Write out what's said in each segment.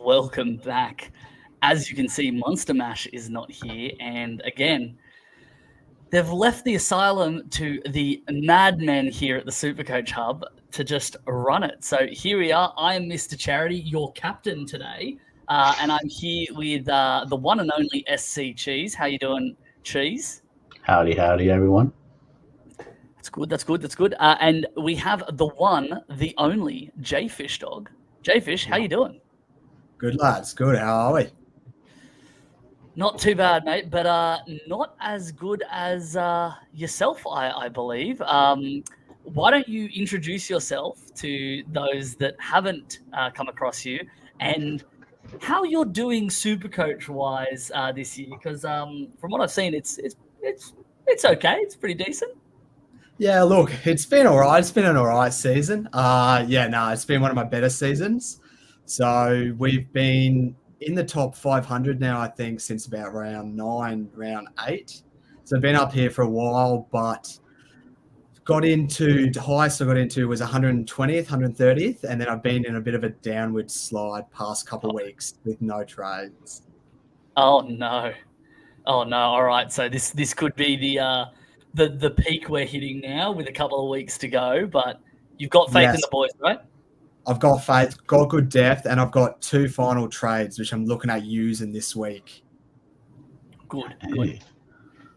welcome back. As you can see, Monster Mash is not here, and again, they've left the asylum to the madmen here at the Supercoach Hub to just run it. So here we are. I am Mr. Charity, your captain today, and I'm here with the one and only SC Cheese. How you doing, Cheese? Howdy, everyone. That's good. And we have the one, the only, J Fish Dog. J Fish, how you doing? Good, lads. Good. How are we? Not too bad, mate, but not as good as yourself, I believe. Why don't you introduce yourself to those that haven't come across you and how you're doing Supercoach-wise this year? Because from what I've seen, it's okay. It's pretty decent. Yeah, look, it's been all right. It's been an all right season. It's been one of my better seasons. So we've been in the top 500 now, I think, since about round 9, round 8. So I've been up here for a while, but the highest I got into was 120th, 130th, and then I've been in a bit of a downward slide past couple of weeks with no trades. Oh no. All right. So this could be the peak we're hitting now with a couple of weeks to go, but you've got faith in the boys, right? I've got faith, got good depth, and I've got 2 final trades, which I'm looking at using this week. Good.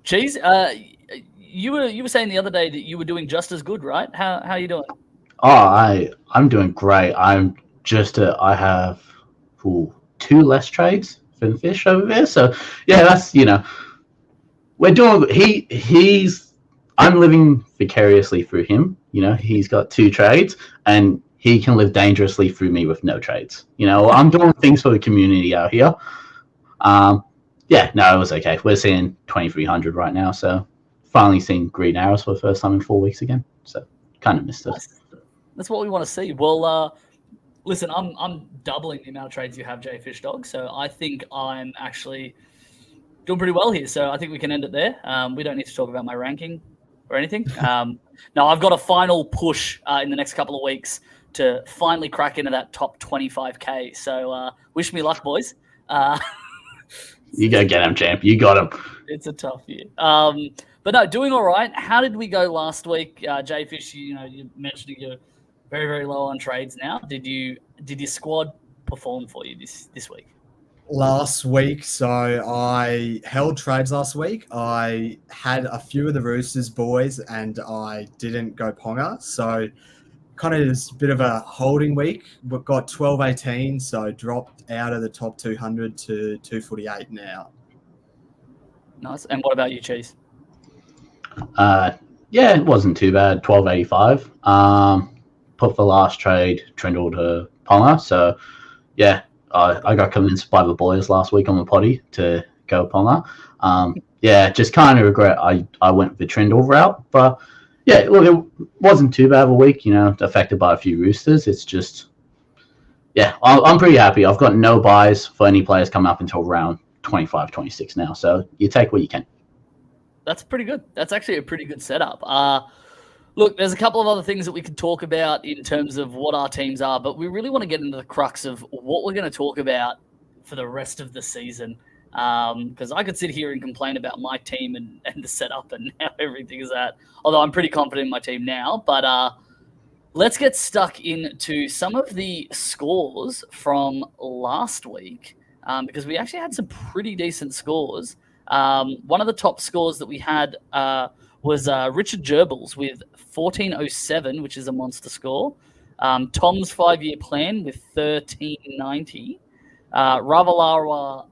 Cheese, you were saying the other day that you were doing just as good, right? How are you doing? Oh, I'm doing great. I have 2 less trades for the fish over there. So yeah, that's we're doing. I'm living vicariously through him. He's got 2 trades and he can live dangerously through me with no trades. I'm doing things for the community out here. It was okay. We're seeing 2,300 right now, so finally seeing green arrows for the first time in 4 weeks again. So kind of missed it. That's what we want to see. Well, listen, I'm doubling the amount of trades you have, J Fish Dog. So I think I'm actually doing pretty well here. So I think we can end it there. We don't need to talk about my ranking or anything. No, I've got a final push in the next couple of weeks to finally crack into that top 25K. So wish me luck, boys. You go get him, champ. You got him. It's a tough year. But no, doing all right. How did we go last week? J Fish, you mentioned you're very, very low on trades now. Did your squad perform for you this week? Last week, so I held trades last week. I had a few of the Roosters boys and I didn't go Ponga. So kind of just a bit of a holding week. We've got 12-18, so dropped out of the top 200 to 248 now. Nice. And what about you, Cheese? It wasn't too bad. 12.85. Put the last trade Trindle to Ponga. So yeah, I got convinced by the boys last week on the potty to go Ponga. Just kind of regret I went the Trindle route, but yeah, look, it wasn't too bad of a week, affected by a few Roosters. It's just, I'm pretty happy. I've got no buys for any players coming up until round 25, 26 now. So you take what you can. That's pretty good. That's actually a pretty good setup. Look, there's a couple of other things that we could talk about in terms of what our teams are, but we really want to get into the crux of what we're going to talk about for the rest of the season. Because I could sit here and complain about my team and the setup and how everything is at. Although I'm pretty confident in my team now. But let's get stuck into some of the scores from last week because we actually had some pretty decent scores. One of the top scores that we had was Richard Gerbils with 1407, which is a monster score. Tom's 5-year plan with 1390. Ravalawa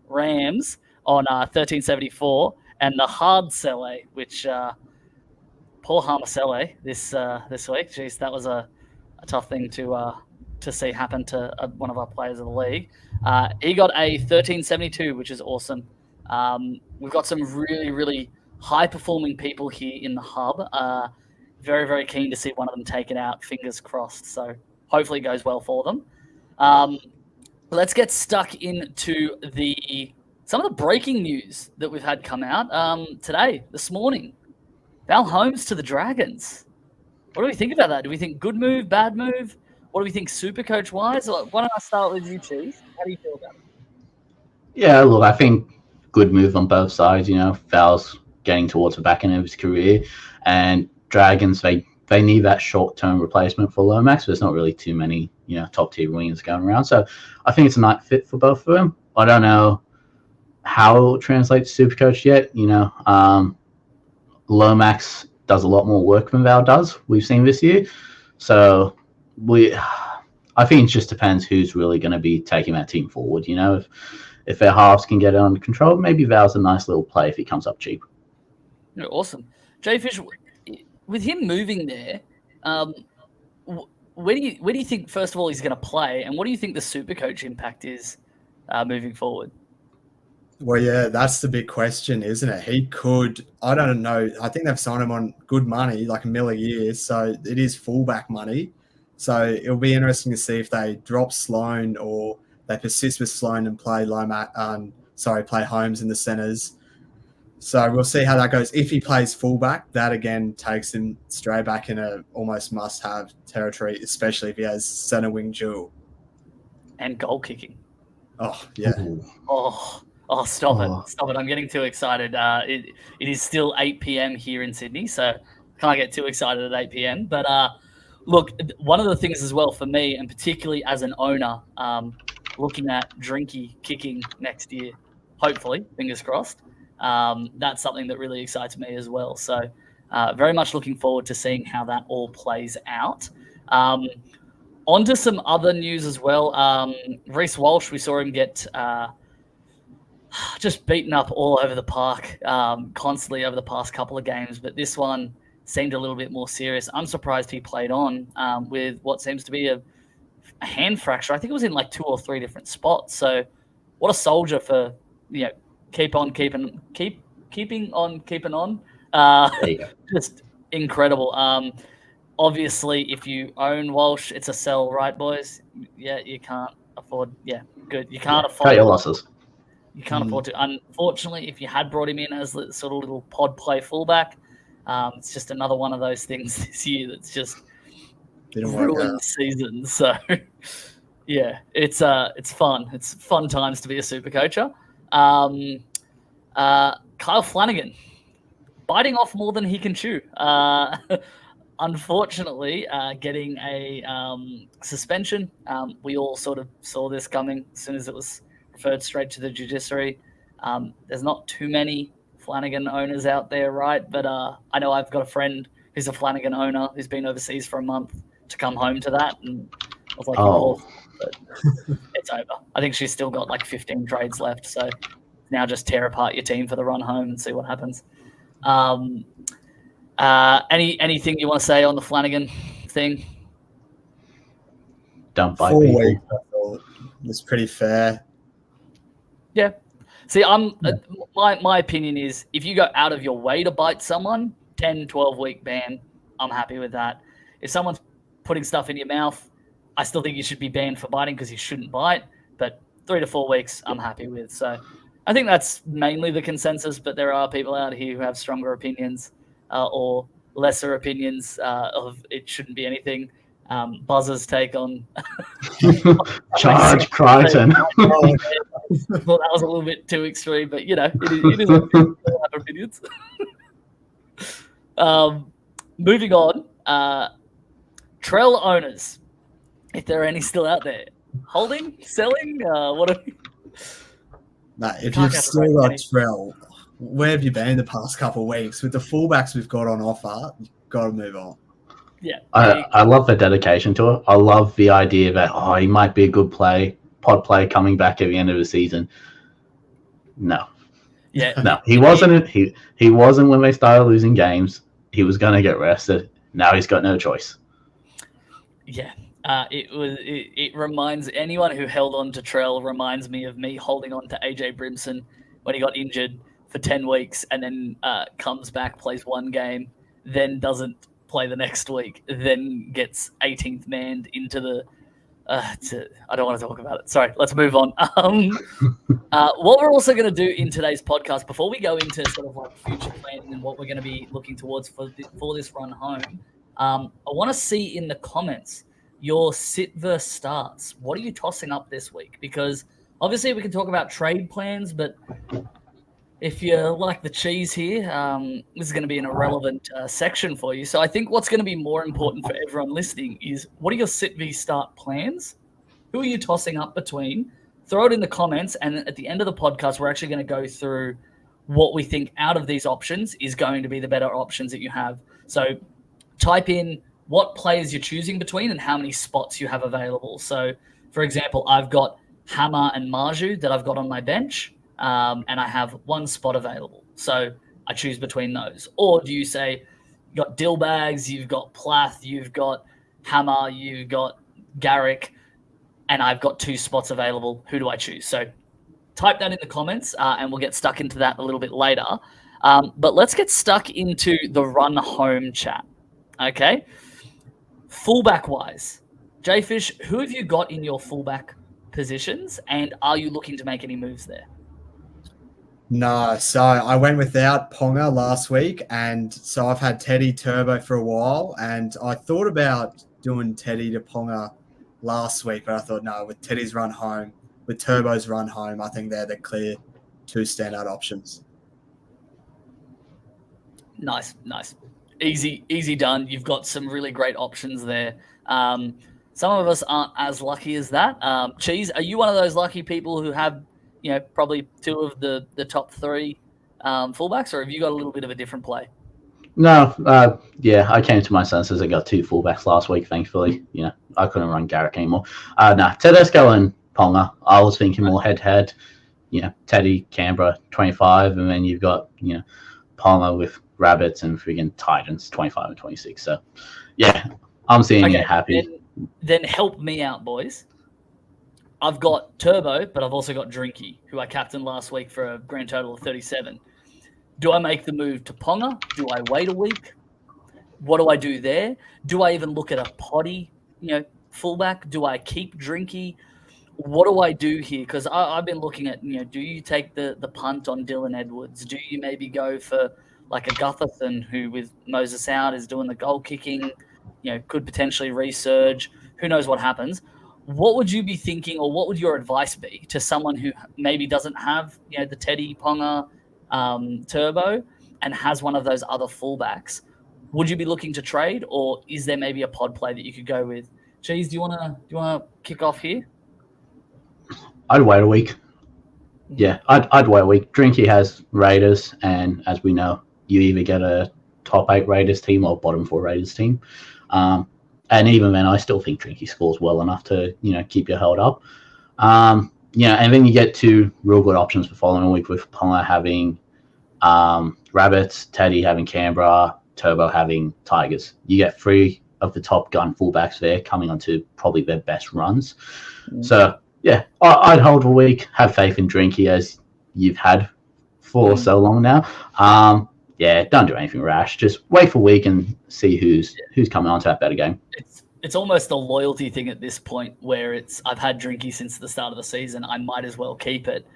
Rams on 1374, and the hard Sele, which Paul Harmasele this week. Jeez, that was a tough thing to see happen to one of our players of the league. He got a 1372, which is awesome. We've got some really, really high-performing people here in the hub. Very, very keen to see one of them take it out. Fingers crossed. So hopefully it goes well for them. Let's get stuck into some of the breaking news that we've had come out this morning. Val Holmes to the Dragons. What do we think about that? Do we think good move, bad move? what do we think Supercoach wise? Why don't I start with you, Cheese? How do you feel about it? Yeah, look, I think good move on both sides. Val's getting towards the back end of his career, and Dragons, they need that short-term replacement for Lomax. There's not really too many, top-tier wingers going around. So I think it's a nice fit for both of them. I don't know how it will translate to Supercoach yet. Lomax does a lot more work than Val does. We've seen this year. So I think it just depends who's really going to be taking that team forward. If their halves can get it under control, maybe Val's a nice little play if he comes up cheap. Yeah, awesome. Jay Fish, with him moving there, where do you think, first of all, he's going to play, and what do you think the Supercoach impact is moving forward? Well, yeah, that's the big question, isn't it? He could, I don't know, I think they've signed him on good money, like $1 million a year, so it is fullback money. So it'll be interesting to see if they drop Sloan or they persist with Sloan and play play Holmes in the centres. So we'll see how that goes. If he plays fullback, that again takes him straight back in a almost must-have territory, especially if he has centre wing duel. And goal kicking. Oh, yeah. Ooh. Oh, stop it. Stop it. I'm getting too excited. It is still 8 p.m. here in Sydney, so can't get too excited at 8 p.m. But look, one of the things as well for me, and particularly as an owner, looking at Drinky kicking next year, hopefully, fingers crossed, that's something that really excites me as well. So very much looking forward to seeing how that all plays out. On to some other news as well. Reece Walsh, we saw him get just beaten up all over the park, constantly over the past couple of games. But this one seemed a little bit more serious. I'm surprised he played on with what seems to be a hand fracture. I think it was in like 2 or 3 different spots. So what a soldier for, keeping on. Just incredible. Obviously, if you own Walsh, it's a sell, right, boys? Yeah, you can't afford. Yeah, good. You can't afford. Cut your losses. You can't afford to. Unfortunately, if you had brought him in as the sort of little pod play fullback, it's just another one of those things this year that's just ruined the season. So, yeah, it's fun. It's fun times to be a super coacher. Kyle Flanagan biting off more than he can chew. Unfortunately, getting a suspension. We all sort of saw this coming as soon as it was referred straight to the judiciary. There's not too many Flanagan owners out there, right? But I know I've got a friend who's a Flanagan owner who's been overseas for a month to come home to that. And I was like, but it's over. I think she's still got like 15 trades left. So now just tear apart your team for the run home and see what happens. Anything you want to say on the Flanagan thing? Don't bite 4 people. weeks, I thought was pretty fair. Yeah. See, my opinion is if you go out of your way to bite someone, 10, 12-week ban, I'm happy with that. If someone's putting stuff in your mouth, I still think you should be banned for biting because you shouldn't bite. But 3 to 4 weeks, I'm happy with. So I think that's mainly the consensus, but there are people out here who have stronger opinions or lesser opinions of it shouldn't be anything. Buzzer's take on Charge Crichton. Well, that was a little bit too extreme, but it is people have opinions. Moving on, Trell owners, if there are any still out there, holding, selling, what are we? If you've still got Trell, where have you been the past couple of weeks? With the fullbacks we've got on offer, you've got to move on. Yeah, I love the dedication to it. I love the idea that he might be a good pod play coming back at the end of the season. No, he wasn't. He wasn't when they started losing games. He was going to get rested. Now he's got no choice. Yeah, it reminds anyone who held on to Trell reminds me of me holding on to AJ Brimson when he got injured for 10 weeks and then comes back, plays 1 game, then doesn't play the next week, then gets 18th manned into the I don't want to talk about it. Sorry, let's move on. What we're also going to do in today's podcast, before we go into sort of like future planning and what we're going to be looking towards for this run home, I want to see in the comments your sit versus starts. What are you tossing up this week? Because obviously we can talk about trade plans, but if you're like the cheese here, this is going to be an irrelevant section for you. So I think what's going to be more important for everyone listening is what are your sit v start plans? Who are you tossing up between? Throw it in the comments, and at the end of the podcast, we're actually going to go through what we think out of these options is going to be the better options that you have. So type in what players you're choosing between and how many spots you have available. So, for example, I've got Hammer and Marju that I've got on my bench, and I have one spot available. So I choose between those. Or do you say you've got Dillbags, you've got Plath, you've got Hammer, you've got Garrick, and I've got 2 spots available. Who do I choose? So type that in the comments, and we'll get stuck into that a little bit later. But let's get stuck into the run home chat. Okay. Fullback-wise, Jayfish, who have you got in your fullback positions, and are you looking to make any moves there? No, so I went without Ponga last week, and so I've had Teddy Turbo for a while, and I thought about doing Teddy to Ponga last week, but I thought, no, with Teddy's run home, with Turbo's run home, I think they're the clear 2 standout options. Nice. Easy done. You've got some really great options there. Some of us aren't as lucky as that. Cheese, are you one of those lucky people who have, probably 2 of the top 3 fullbacks, or have you got a little bit of a different play? No, I came to my senses. I got 2 fullbacks last week, thankfully. I couldn't run Garrick anymore. Tedesco and Ponga. I was thinking more head-to-head. Teddy, Canberra, 25, and then you've got, Ponga with Rabbits and freaking Titans, 25 and 26. So, yeah, I'm seeing it happy. Then help me out, boys. I've got Turbo, but I've also got Drinky, who I captained last week for a grand total of 37. Do I make the move to Ponga? Do I wait a week? What do I do there? Do I even look at a potty, fullback? Do I keep Drinky? What do I do here? Because I've been looking at, do you take the punt on Dylan Edwards? Do you maybe go for like a Gutherson who with Moses out is doing the goal kicking, could potentially resurge? Who knows what happens? What would you be thinking, or what would your advice be to someone who maybe doesn't have, the Teddy, Ponga, Turbo and has one of those other fullbacks? Would you be looking to trade, or is there maybe a pod play that you could go with? Cheese, do you wanna kick off here? I'd wait a week. Yeah, I'd wait a week. Drinky has Raiders, and as we know, you either get a top 8 Raiders team or bottom 4 Raiders team. And even then, I still think Drinky scores well enough to, keep you held up. And then you get 2 real good options for following week with Ponga having Rabbits, Teddy having Canberra, Turbo having Tigers. You get 3 of the top gun fullbacks there coming onto probably their best runs. Mm-hmm. So, yeah, I'd hold a week, have faith in Drinky as you've had for so long now. Don't do anything rash. Just wait for a week and see who's coming onto that better game. It's almost a loyalty thing at this point where I've had Drinky since the start of the season. I might as well keep it.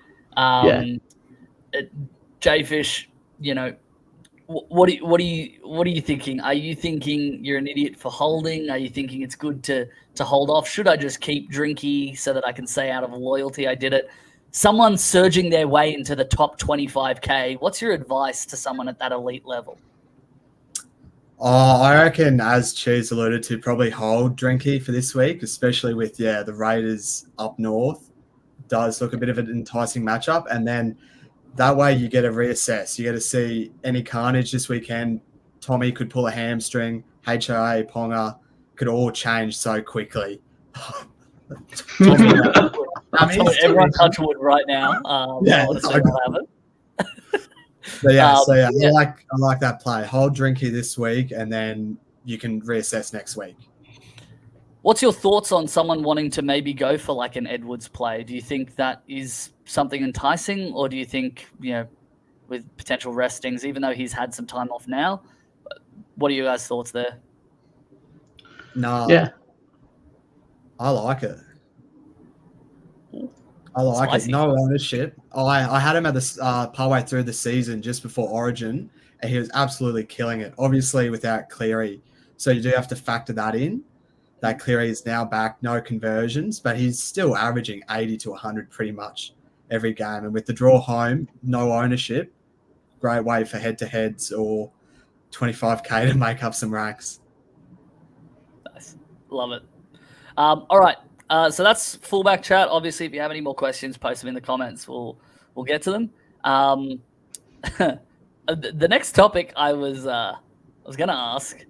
Jayfish, what are you thinking? Are you thinking you're an idiot for holding? Are you thinking it's good to hold off? Should I just keep Drinky so that I can say out of loyalty I did it? Someone surging their way into the top 25K. What's your advice to someone at that elite level? I reckon, as Cheese alluded to, probably hold Drinky for this week, especially with the Raiders up north. Does look a bit of an enticing matchup, and then that way you get to reassess. You get to see any carnage this weekend. Tommy could pull a hamstring. HOA, Ponga could all change so quickly. Everyone touch wood right now. I like that play. Hold Drinky this week, and then you can reassess next week. What's your thoughts on someone wanting to maybe go for like an Edwards play? Do you think that is something enticing, or do you think, with potential restings, even though he's had some time off now, what are your guys' thoughts there? No. Yeah. I like it. It. No ownership. I had him at the partway through the season just before Origin, and he was absolutely killing it. Obviously, without Cleary, so you do have to factor that in. that Cleary is now back, no conversions, but he's still averaging 80 to 100 pretty much every game. And with the draw home, no ownership, great way for head-to-heads or 25K to make up some ranks. Nice. Love it. All right. So that's fullback chat. Obviously, if you have any more questions, post them in the comments. We'll get to them. The next topic I was going to ask,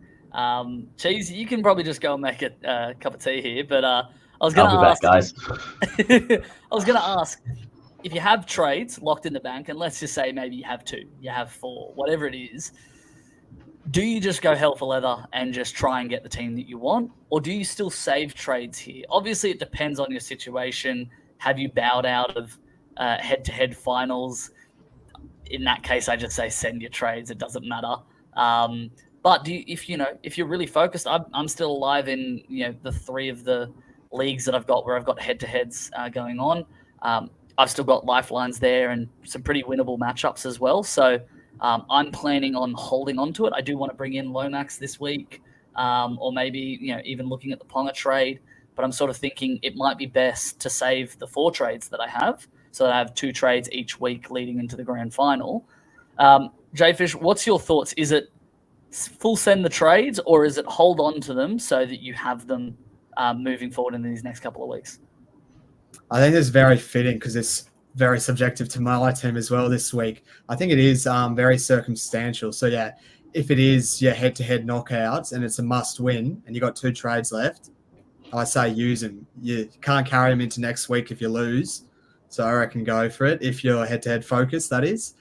Cheese, you can probably just go and make a cup of tea here, but I was going to ask, back, guys. I was going to ask, if you have trades locked in the bank, and let's just say maybe you have 2, you have 4, whatever it is, do you just go hell for leather and just try and get the team that you want? Or do you still save trades here? Obviously, it depends on your situation. Have you bowed out of head-to-head finals? In that case, I just say send your trades. It doesn't matter. But if you're really focused, I'm still alive in the 3 of the leagues that I've got where I've got head-to-heads going on. I've still got lifelines there and some pretty winnable matchups as well. So I'm planning on holding on to it. I do want to bring in Lomax this week, or maybe even looking at the Ponga trade. But I'm sort of thinking it might be best to save the 4 trades that I have, so that I have 2 trades each week leading into the grand final. Jfish, what's your thoughts? Is it full send the trades, or is it hold on to them so that you have them moving forward in these next couple of weeks? I think it's very fitting because it's very subjective to my team as well this week. I think it is very circumstantial. So, yeah, if it is your head-to-head knockouts and it's a must-win and you've got 2 trades left, I say use them. You can't carry them into next week if you lose. So I reckon go for it if you're head-to-head focused, that is.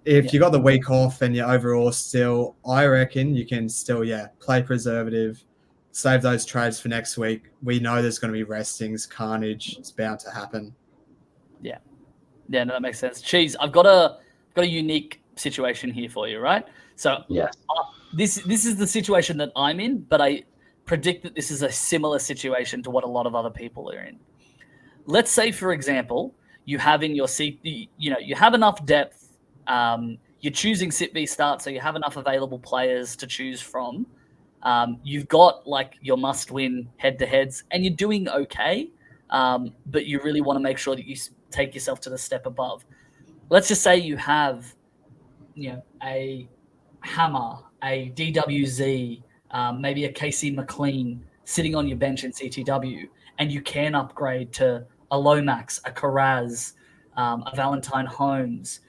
If you got the week off and you're overall still, I reckon you can still, play preservative, save those trades for next week. We know there's going to be restings, carnage. It's bound to happen. Yeah, no, that makes sense. Cheese, I've got a unique situation here for you, right? So Yes. This is the situation that I'm in, but I predict that this is a similar situation to what a lot of other people are in. Let's say, for example, you have in your seat, you have enough depth. You're choosing sit v start, so you have enough available players to choose from. You've got like your must-win head-to-heads, and you're doing okay, but you really want to make sure that you take yourself to the step above. Let's just say you have, a Hammer, a DWZ, maybe a KC McLean sitting on your bench in CTW, and you can upgrade to a Lomax, a Carraz, a Valentine Holmes.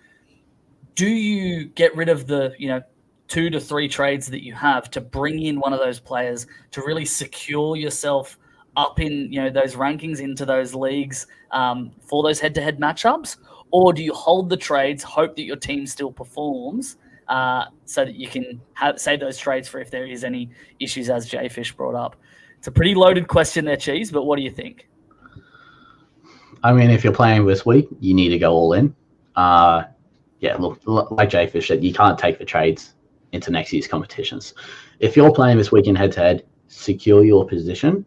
Do you get rid of the, 2 to 3 trades that you have to bring in one of those players to really secure yourself up in those rankings into those leagues for those head-to-head matchups? Or do you hold the trades, hope that your team still performs so that you can save those trades for if there is any issues, as Jfish brought up? It's a pretty loaded question there, Cheese, but what do you think? I mean, if you're playing this week, you need to go all in. Look, like Jfish said, you can't take the trades into next year's competitions. If you're playing this week in head-to-head, secure your position.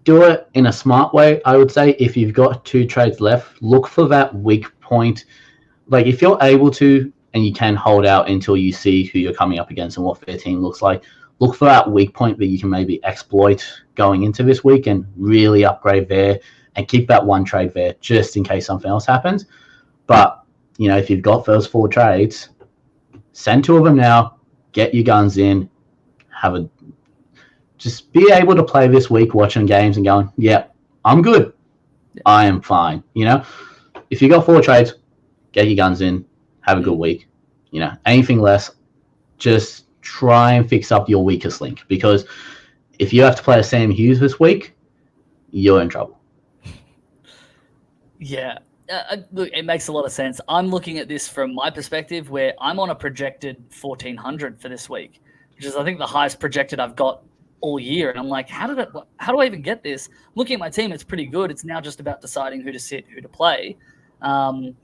Do it in a smart way. I would say if you've got 2 trades left, look for that weak point. Like if you're able to, and you can hold out until you see who you're coming up against and what their team looks like, look for that weak point that you can maybe exploit going into this week and really upgrade there and keep that 1 trade there just in case something else happens. But, if you've got those 4 trades, send 2 of them now, get your guns in, just be able to play this week watching games and going, I'm good. I am fine. If you got 4 trades, get your guns in, have a good week. Anything less, just try and fix up your weakest link, because if you have to play a Sam Hughes this week, you're in trouble. Yeah. Look, it makes a lot of sense. I'm looking at this from my perspective where I'm on a projected 1,400 for this week, which is, I think, the highest projected I've got all year. And I'm like, how do I even get this? Looking at my team, it's pretty good. It's now just about deciding who to sit, who to play. And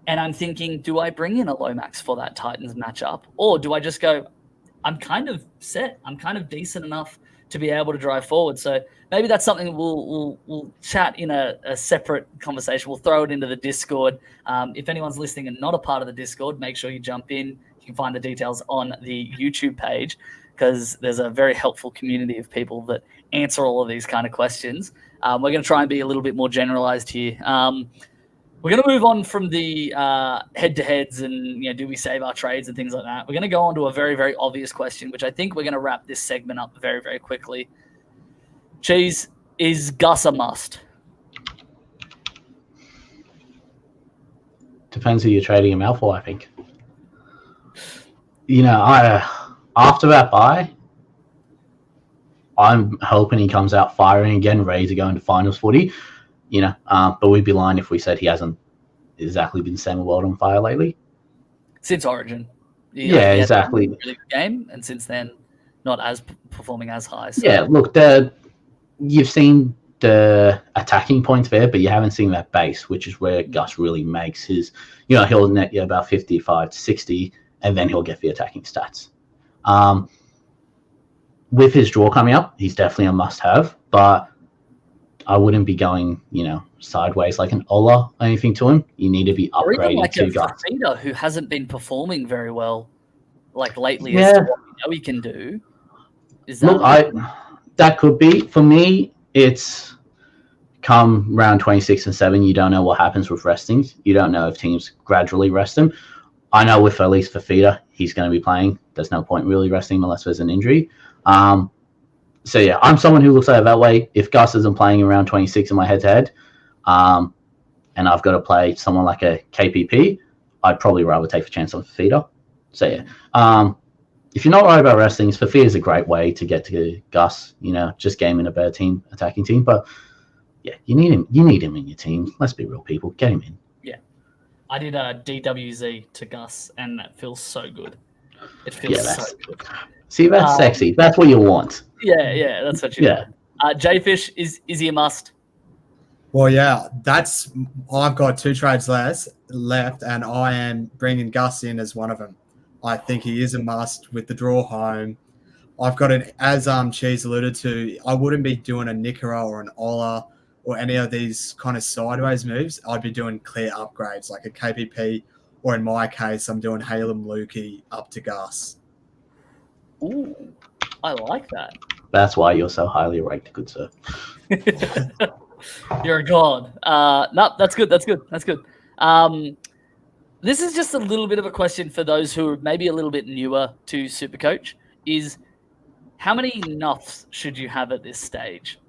I'm thinking, do I bring in a Lomax for that Titans matchup? Or do I just go, I'm kind of set. I'm kind of decent enough to be able to drive forward. So maybe that's something we'll chat in a separate conversation. We'll throw it into the Discord. If anyone's listening and not a part of the Discord, make sure you jump in. You can find the details on the YouTube page. because there's a very helpful community of people that answer all of these kind of questions. We're going to try and be a little bit more generalized here. We're going to move on from the head-to-heads and do we save our trades and things like that. We're going to go on to a very, very obvious question, which I think we're going to wrap this segment up very, very quickly. Cheese, is Gus a must? Depends who you're trading him out for, I think. After that bye, I'm hoping he comes out firing again, ready to go into finals footy. But we'd be lying if we said he hasn't exactly been setting the world on fire lately. Since Origin. Yeah, exactly. Really good game, and since then, not as performing as high. So. Yeah, look, you've seen the attacking points there, but you haven't seen that base, which is where Gus really makes his, he'll net you about 55 to 60, and then he'll get the attacking stats. With his draw coming up, he's definitely a must-have, but I wouldn't be going, sideways like an Ola or anything to him. You need to be upgraded or even like to a Gus. Fafita who hasn't been performing very well, like lately, Yeah. as to what we know he can do. Is that that could be. For me, it's come round 26 and 7, you don't know what happens with restings. You don't know if teams gradually rest him. I know with at least Fafita, he's going to be playing. There's no point really resting him unless there's an injury. So yeah, I'm someone who looks at it that way. If Gus isn't playing around 26 in my head-to-head, and I've got to play someone like a KPP, I'd probably rather take a chance on Fafita. So yeah, if you're not worried about resting, Fafita is a great way to get to Gus. Just gaming a better team, attacking team. But yeah, you need him. You need him in your team. Let's be real, people. Get him in. Yeah, I did a DWZ to Gus, and that feels so good. It feels so good. See, that's sexy. That's what you want. Yeah, that's what you want. J-Fish, is he a must? Well, yeah, I've got 2 trades left, and I am bringing Gus in as one of them. I think he is a must with the draw home. I've got as Cheese alluded to, I wouldn't be doing a Nicara or an Ola or any of these kind of sideways moves. I'd be doing clear upgrades like a KPP, or in my case, I'm doing Halem Lukey up to Gus. Ooh, I like that. That's why you're so highly ranked, good sir. You're a god. No, that's good. That's good. This is just a little bit of a question for those who are maybe a little bit newer to Supercoach, is how many nuffs should you have at this stage?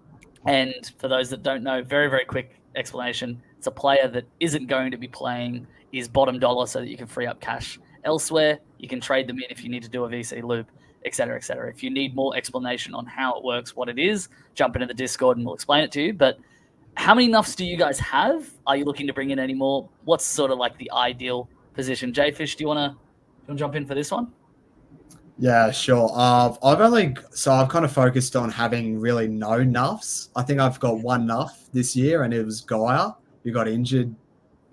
And for those that don't know, very, very quick explanation. It's a player that isn't going to be playing, is bottom dollar so that you can free up cash elsewhere. You can trade them in if you need to do a VC loop, etc., etc. If you need more explanation on how it works, what it is, jump into the Discord and we'll explain it to you. But how many nuffs do you guys have? Are you looking to bring in any more? What's sort of like the ideal position? J-Fish, do you want to jump in for this one? Yeah, sure. I've kind of focused on having really no nuffs. I think I've got 1 nuff this year, and it was Gaia, who got injured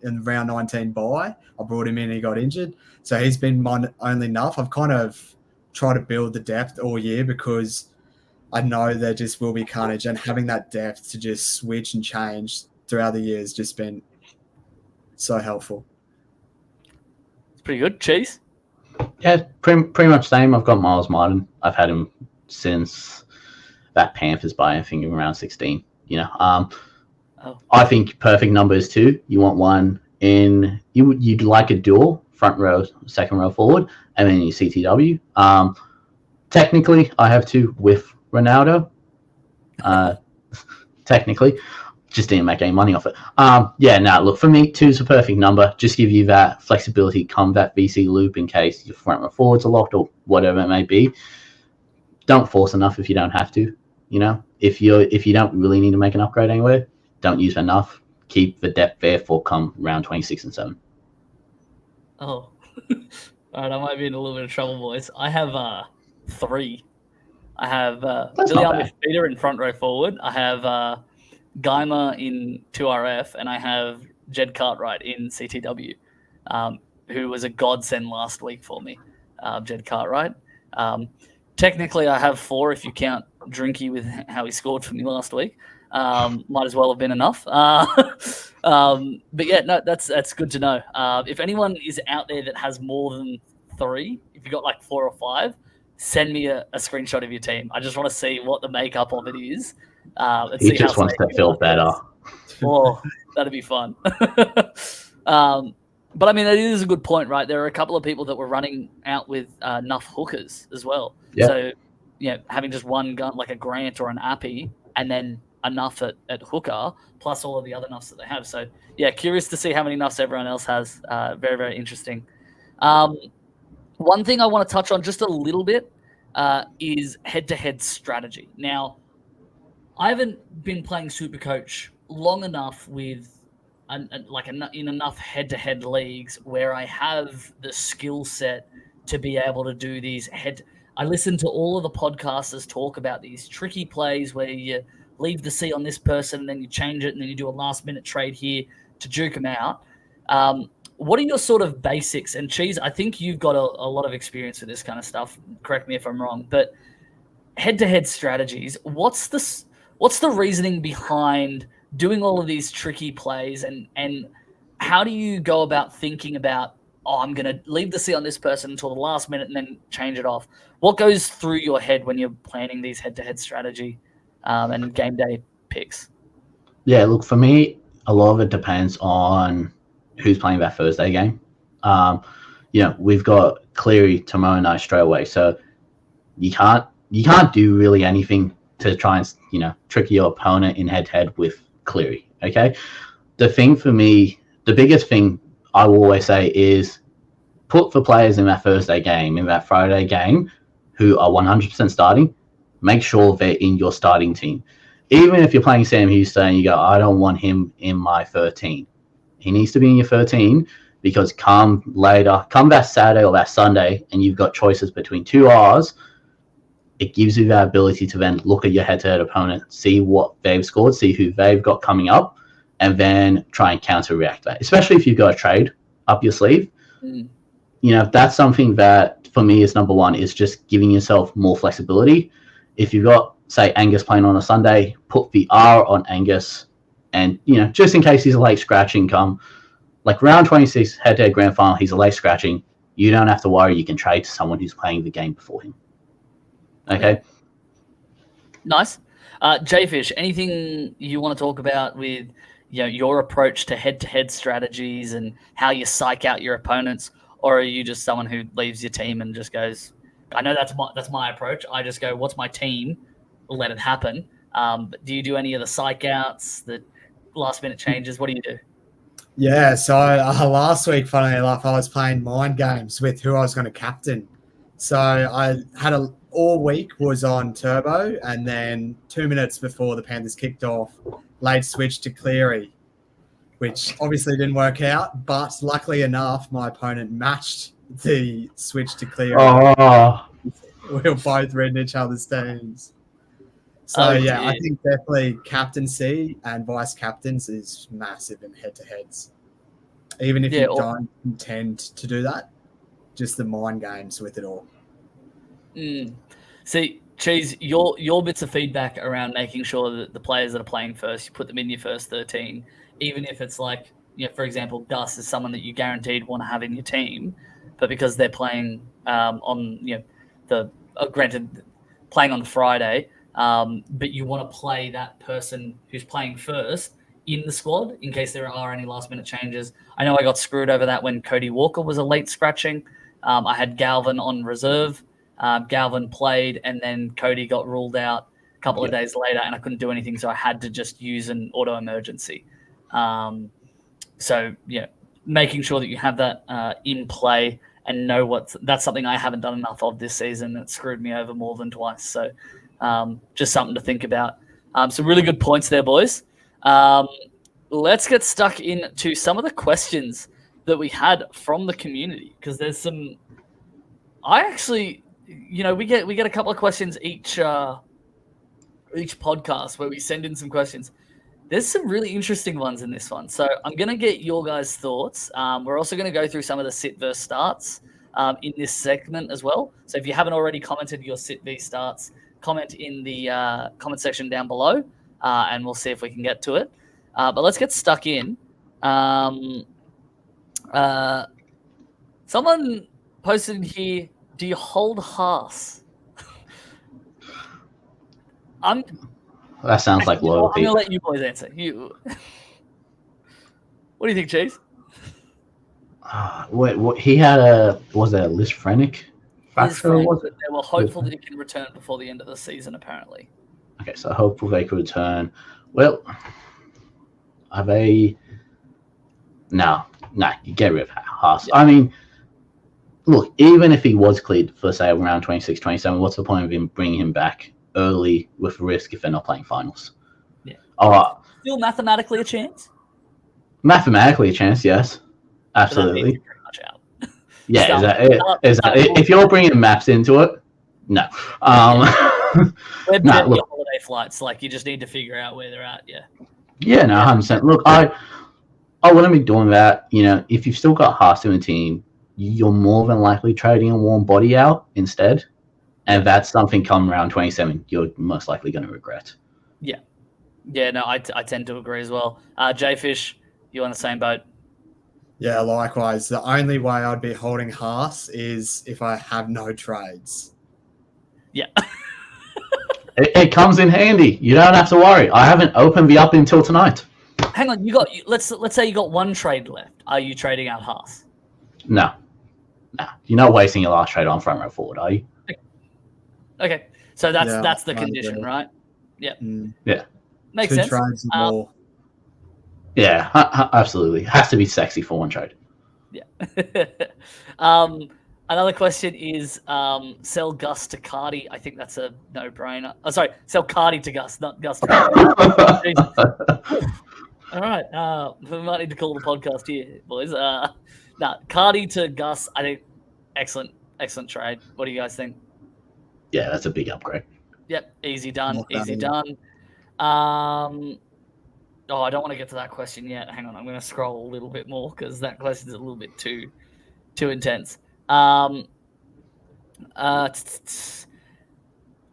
in round 19 bye. I brought him in and he got injured. So he's been my only nuff. I've kind of tried to build the depth all year because I know there just will be carnage, and having that depth to just switch and change throughout the year has just been so helpful. It's pretty good. Cheese? Yeah, pretty much same. I've got Miles Martin. I've had him since that Panthers buy, I think around 16. I think perfect number is 2. You want one in, you'd like a dual, front row, second row forward, and then your CTW. Technically, I have 2 with Ronaldo. Technically, just didn't make any money off it. Look, for me, 2 is a perfect number. Just give you that flexibility, come that VC loop in case your front row forwards are locked or whatever it may be. Don't force enough if you don't have to. If you don't really need to make an upgrade anywhere, don't use enough. Keep the depth there for come round 26 and 7. Oh, all right. I might be in a little bit of trouble, boys. I have 3. I have Billy Fafita in front row forward. I have Geimer in 2RF, and I have Jed Cartwright in CTW, who was a godsend last week for me. Jed Cartwright. Technically, I have 4 if you count Drinky with how he scored for me last week. Might as well have been enough. But yeah, no, that's good to know. If anyone is out there that has more than 3, if you got like 4 or 5, send me a screenshot of your team. I just want to see what the makeup of it is. And He see just how wants to safe feel you are. better. Oh, that'd be fun. But I mean, that is a good point, right? There are a couple of people that were running out with enough hookers as well. Yeah. So, having just one gun, like a Grant or an Appy, and then enough at hooker, plus all of the other nuffs that they have. So, yeah, curious to see how many nuffs everyone else has. Very, very interesting. One thing I want to touch on just a little bit is head-to-head strategy. Now, I haven't been playing Supercoach long enough with in enough head-to-head leagues where I have the skill set to be able to do these I listen to all of the podcasters talk about these tricky plays where you leave the C on this person and then you change it and then you do a last-minute trade here to juke them out. What are your sort of basics? And Cheese, I think you've got a lot of experience with this kind of stuff. Correct me if I'm wrong, but head-to-head strategies. What's the reasoning behind doing all of these tricky plays, and how do you go about thinking about, I'm going to leave the C on this person until the last minute and then change it off? What goes through your head when you're planning these head-to-head strategy and game day picks? Yeah, look, for me, a lot of it depends on who's playing that Thursday game. We've got Cleary tomorrow night straight away, so you can't do really anything to try and trick your opponent in head-to-head with Cleary. Okay, the thing for me, the biggest thing I will always say is put the players in that Thursday game, in that Friday game, who are 100% starting. Make sure they're in your starting team. Even if you're playing Sam Houston and you go, I don't want him in my 13. He needs to be in your 13 because come that Saturday or that Sunday, and you've got choices between two R's, it gives you that ability to then look at your head-to-head opponent, see what they've scored, see who they've got coming up, and then try and counter-react that, especially if you've got a trade up your sleeve. That's something that, for me, is number one, is just giving yourself more flexibility. If you've got, say, Angus playing on a Sunday, put the R on Angus, and, just in case he's a late scratching come, like round 26 head-to-head grand final, he's a late scratching, you don't have to worry, you can trade to someone who's playing the game before him. Okay. Nice. Jfish, anything you want to talk about with your approach to head-to-head strategies and how you psych out your opponents, or are you just someone who leaves your team and just goes, I know that's my approach. I just go, what's my team? Let it happen. But do you do any of the psych outs, the last-minute changes? What do you do? Yeah, so last week, funnily enough, I was playing mind games with who I was going to captain. So I had all week was on Turbo, and then 2 minutes before the Panthers kicked off, late switch to Cleary, which obviously didn't work out. But luckily enough, my opponent matched the switch to Cleary. Oh. We were both reading each other's teams. So, I think definitely captaincy and vice captains is massive in head-to-heads. Even if you don't intend to do that, just the mind games with it all. See, Cheese, your bits of feedback around making sure that the players that are playing first, you put them in your first 13, even if it's like, for example, Gus is someone that you guaranteed want to have in your team, but because they're playing on, granted, playing on Friday, but you want to play that person who's playing first in the squad in case there are any last-minute changes. I know I got screwed over that when Cody Walker was a late scratching. I had Galvin on reserve. Galvin played, and then Cody got ruled out a couple of days later, and I couldn't do anything, so I had to just use an auto emergency. Making sure that you have that in play and know that's something I haven't done enough of this season. That screwed me over more than twice. So just something to think about. Some really good points there, boys. Let's get stuck into some of the questions that we had from the community, because there's some. I actually, we get a couple of questions each podcast where we send in some questions. There's some really interesting ones in this one, so I'm going to get your guys' thoughts. We're also going to go through some of the sit versus starts in this segment as well. So if you haven't already commented your sit v starts, comment in the comment section down below, and we'll see if we can get to it. But let's get stuck in. Someone posted in here, do you hold Haas? I'm. That sounds like I'm loyalty. going to let you boys answer. You. What do you think, Cheese? What he had was it a lisophrenic Liz fracture? Frank, Was but it? they were hopeful that he can return before the end of the season, apparently. Okay, so hopeful they could return. Well, are they? No, you get rid of Haas. Yeah. I mean, look, even if he was cleared for say around 26, 27, what's the point of him bringing him back early with risk if they're not playing finals? Yeah. Still mathematically a chance. Mathematically, a chance, yes, absolutely. Pretty much out. Yeah, if you're bringing maths into it, no. They're no, your holiday flights. Like you just need to figure out where they're at. Yeah. Yeah, no, 100%. Look, I wouldn't be doing that. If you've still got Haas in the team, you're more than likely trading a warm body out instead, and that's something come around 27. You're most likely going to regret. Yeah, no, I tend to agree as well. J-Fish, you on the same boat? Yeah, likewise. The only way I'd be holding Haas is if I have no trades. Yeah. It comes in handy. You don't have to worry. I haven't opened the up until tonight. Hang on, let's say you got one trade left. Are you trading out Haas? No. You're not wasting your last trade on front row forward, are you? Okay, so that's Yeah, the condition, agree. right? Yeah. Yeah. Makes Two sense. trades and more. Yeah, absolutely. Has to be sexy for one trade. Yeah. Another question is sell Gus to Cardi. I think that's a no-brainer. Oh, sorry, sell Cardi to Gus, not Gus to Cardi. All right. We might need to call the podcast here, boys. Cardi to Gus, I think excellent trade. What do you guys think? Yeah, that's a big upgrade. Yep, easy done. Not bad. Easy done. I don't want to get to that question yet. Hang on, I'm going to scroll a little bit more because that question is a little bit too intense.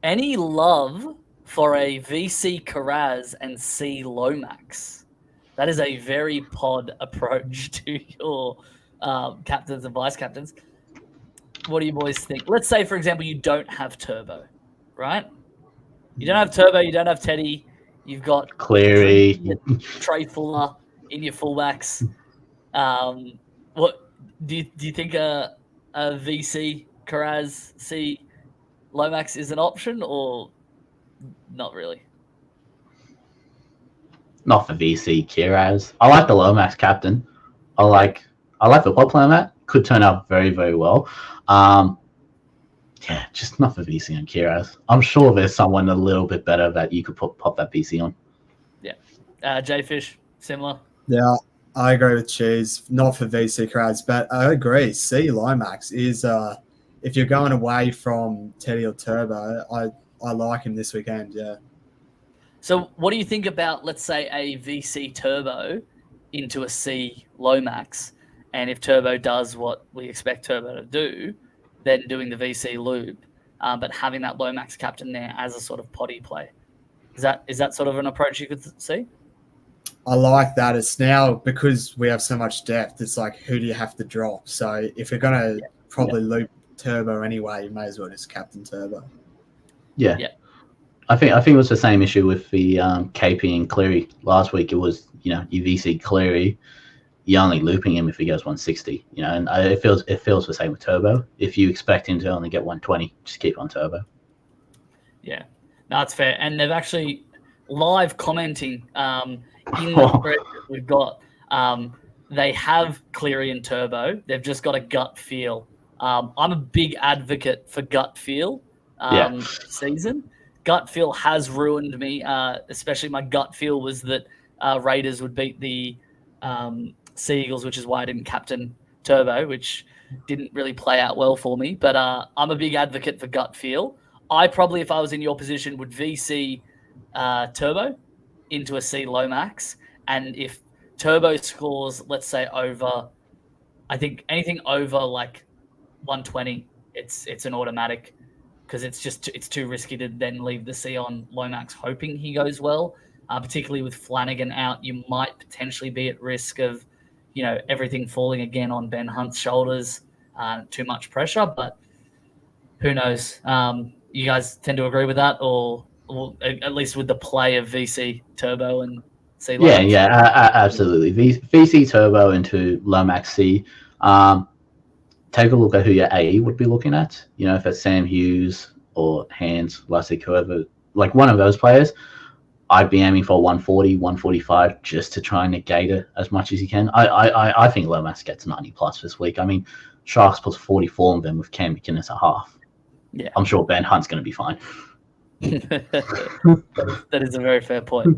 Any love for a VC Karaz and C Lomax? That is a very pod approach to your captains and vice captains. What do you boys think? Let's say, for example, you don't have Turbo, right? You don't have Turbo, you don't have Teddy. You've got Cleary, Trey Fuller in your fullbacks. What do you think a VC Karaz C Lomax is an option or not really? Not for VC Kiraz. I like the Lomax captain. I like the plot plan that could turn out very, very well. Yeah, just not for VC on Kiraz. I'm sure there's someone a little bit better that you could pop that VC on. Yeah. J-Fish, similar. Yeah, I agree with Cheese. Not for VC crowds, but I agree. C Lomax is if you're going away from Teddy or Turbo, I like him this weekend. Yeah. So what do you think about, let's say, a VC Turbo into a C Lomax, and if Turbo does what we expect Turbo to do, then doing the VC loop, but having that Lomax captain there as a sort of potty play? Is that sort of an approach you could see? I like that. It's now because we have so much depth. It's like, who do you have to drop? So if you're gonna probably loop Turbo anyway, you may as well just captain Turbo. Yeah. I think it was the same issue with the KP and Cleary last week. It was your VC Cleary, you're only looping him if he goes 160. And it feels the same with Turbo. If you expect him to only get 120, just keep on Turbo. Yeah, no, that's fair. And they've actually live commenting in the thread that we've got. They have Cleary and Turbo. They've just got a gut feel. I'm a big advocate for gut feel season. Gut feel has ruined me, especially my gut feel was that Raiders would beat the Sea Eagles, which is why I didn't captain Turbo, which didn't really play out well for me. But I'm a big advocate for gut feel. I probably, if I was in your position, would VC Turbo into a C Lomax. And if Turbo scores, let's say over, I think anything over like 120, it's an automatic, because it's too risky to then leave the C on Lomax hoping he goes well. Particularly with Flanagan out, you might potentially be at risk of, everything falling again on Ben Hunt's shoulders. Too much pressure, but who knows? You guys tend to agree with that, or Well, at least with the play of VC Turbo and C. Yeah, absolutely. VC Turbo into Lomax C. Take a look at who your AE would be looking at. If it's Sam Hughes or Hands, Lassie, whoever, like one of those players, I'd be aiming for 140, 145 just to try and negate it as much as you can. I think Lomax gets 90 plus this week. I mean, Sharks puts 44 on them with Cam McInnes at half. Yeah. I'm sure Ben Hunt's going to be fine. That is a very fair point.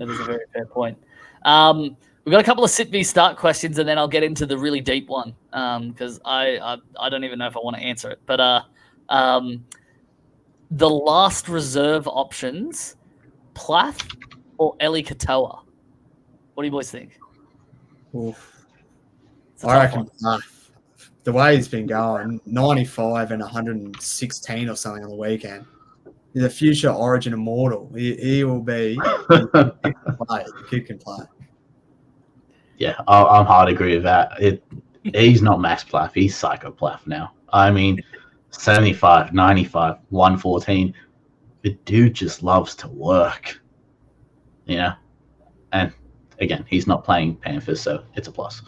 We've got a couple of sit v start questions, and then I'll get into the really deep one because I don't even know if I want to answer it. But the last reserve options, Plath or Eli Katoa? What do you boys think? Oof. I reckon Plath. The way he's been going, 95 and 116 or something on the weekend. He's a future Origin immortal. He will be. The kid can play. Yeah, I'm hard to agree with that. He's not Max Plath. He's Psycho Plath now. I mean, 75, 95, 114. The dude just loves to work. And again, he's not playing Panthers, so it's a plus.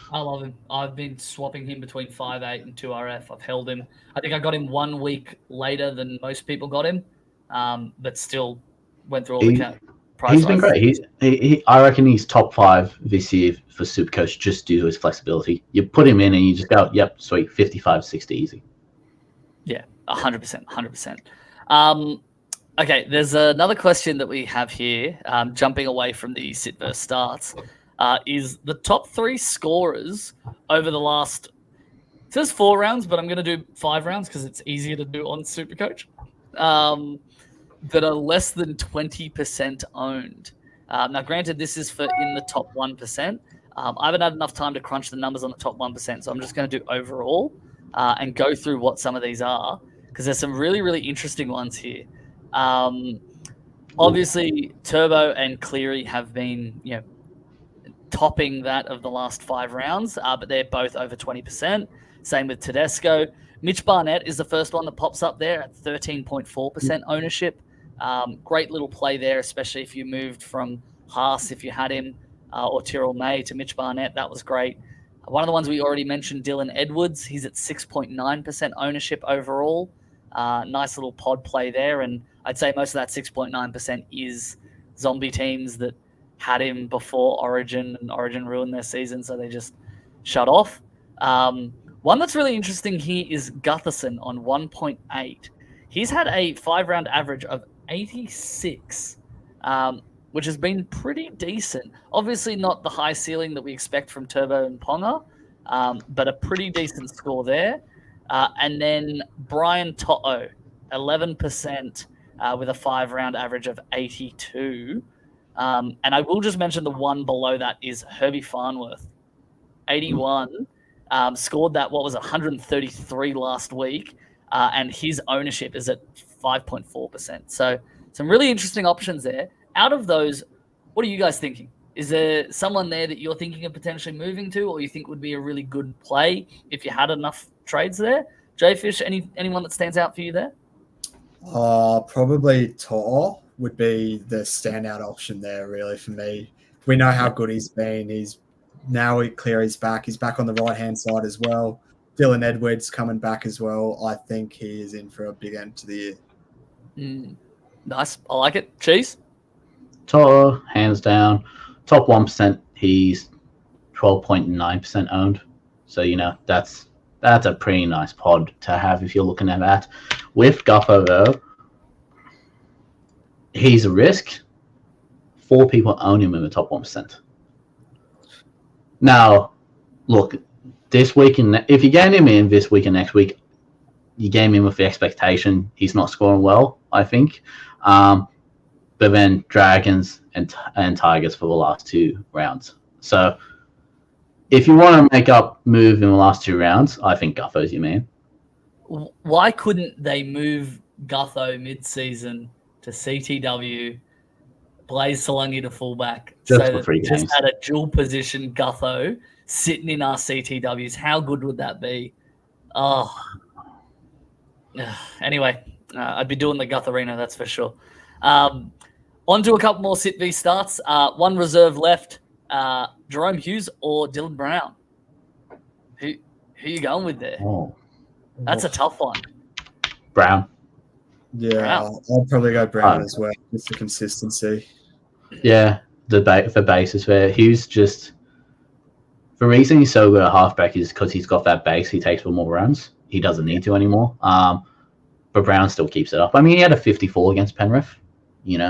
I love him. I've been swapping him between 5'8" and 2RF. I've held him. I think I got him 1 week later than most people got him, but still went through all the price. He's been great. I reckon he's top 5 this year for Supercoach just due to his flexibility. You put him in and you just go, yep, sweet, 55, 60 easy. Yeah, 100%. Okay, there's another question that we have here, jumping away from the sit versus starts. Is the top 3 scorers over the last, it says 4 rounds, but I'm going to do 5 rounds because it's easier to do on Supercoach, that are less than 20% owned. Now, granted, this is for in the top 1%. I haven't had enough time to crunch the numbers on the top 1%, so I'm just going to do overall and go through what some of these are because there's some really, really interesting ones here. Obviously, Turbo and Cleary have been, topping that of the last 5 rounds, but they're both over 20%. Same with Tedesco. Mitch Barnett is the first one that pops up there at 13.4% ownership. Great little play there, especially if you moved from Haas, if you had him, or Tyrrell May to Mitch Barnett. That was great. One of the ones we already mentioned, Dylan Edwards. He's at 6.9% ownership overall. Nice little pod play there. And I'd say most of that 6.9% is zombie teams that had him before Origin, and Origin ruined their season, so they just shut off. One that's really interesting here is Gutherson on 1.8. He's had a 5-round average of 86, which has been pretty decent. Obviously not the high ceiling that we expect from Turbo and Ponga, but a pretty decent score there. And then Brian To'o, 11% with a 5-round average of 82. And I will just mention the one below that is Herbie Farnworth, 81, scored that, 133 last week, and his ownership is at 5.4%. So some really interesting options there. Out of those, what are you guys thinking? Is there someone there that you're thinking of potentially moving to, or you think would be a really good play if you had enough trades there? J-Fish, anyone that stands out for you there? Probably Tor would be the standout option there, really, for me. We know how good he's been. Cleary's back. He's back on the right-hand side as well. Dylan Edwards coming back as well. I think he is in for a big end to the year. Nice. I like it. Cheese? Tor, hands down. Top 1%, he's 12.9% owned. So, that's a pretty nice pod to have if you're looking at that. With Gutho, though, he's a risk. 4 people own him in the top 1%. Now, look, this week, if you game him in this week and next week, you game him with the expectation he's not scoring well, I think. But then Dragons and Tigers for the last 2 rounds. So if you want to make up move in the last 2 rounds, I think Gutho's your man. Why couldn't they move Gutho mid-season to CTW, Blaze Salungi to fullback, just at a dual position Gutho sitting in our CTWs? How good would that be? Oh, anyway, I'd be doing the Guth Arena, that's for sure. On to a couple more Sit V starts. One reserve left. Jerome Hughes or Dylan Brown? Who you going with there? Oh, That's a tough one. Brown. Yeah, Brown. I'll probably go Brown as well. Just the consistency. Yeah, the basis there. Hughes just the reason he's so good at halfback is because he's got that base. He takes for more runs. He doesn't need to anymore. But Brown still keeps it up. I mean, he had a 54 against Penrith.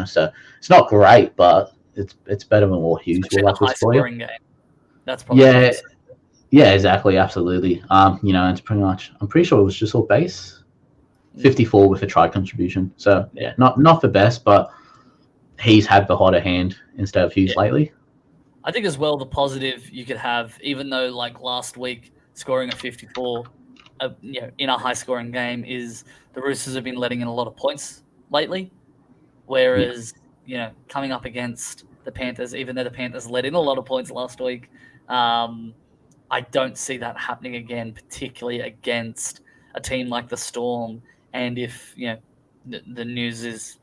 So it's not great, but it's better than what Hughes will like this for you. Game. That's probably yeah, exactly, absolutely. It's pretty much. I'm pretty sure it was just all base, 54 with a try contribution. So yeah, not the best, but he's had the hotter hand instead of Hughes lately. I think as well the positive you could have, even though like last week scoring a 54, in a high scoring game, is the Roosters have been letting in a lot of points lately. Whereas, coming up against the Panthers, even though the Panthers let in a lot of points last week, I don't see that happening again, particularly against a team like the Storm. And if, the news is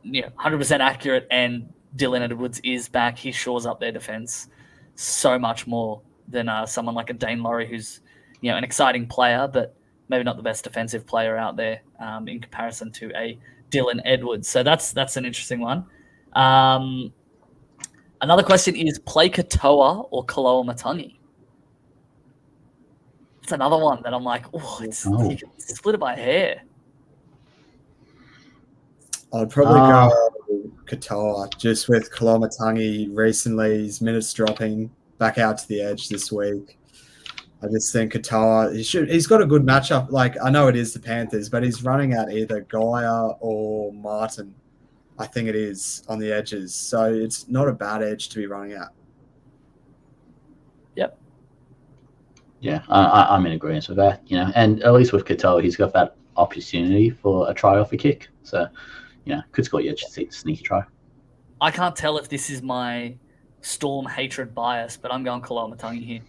100% accurate and Dylan Edwards is back, he shores up their defense so much more than someone like a Dane Laurie, who's, an exciting player, but maybe not the best defensive player out there in comparison to a Dylan Edwards. So that's an interesting one. Another question is play Katoa or Kaloa Matangi? It's another one that I'm like, you can split it by hair. I'd probably go Katoa, just with Kaloa Matangi recently, his minutes dropping back out to the edge this week. I just think Katoa, he's got a good matchup. Like, I know it is the Panthers, but he's running at either Gaia or Martin. I think it is on the edges. So it's not a bad edge to be running at. Yep. Yeah, I'm in agreement with that, and at least with Katoa, he's got that opportunity for a try off a kick. So, could score you a sneaky try. I can't tell if this is my Storm hatred bias, but I'm going Kaloa Matangi here.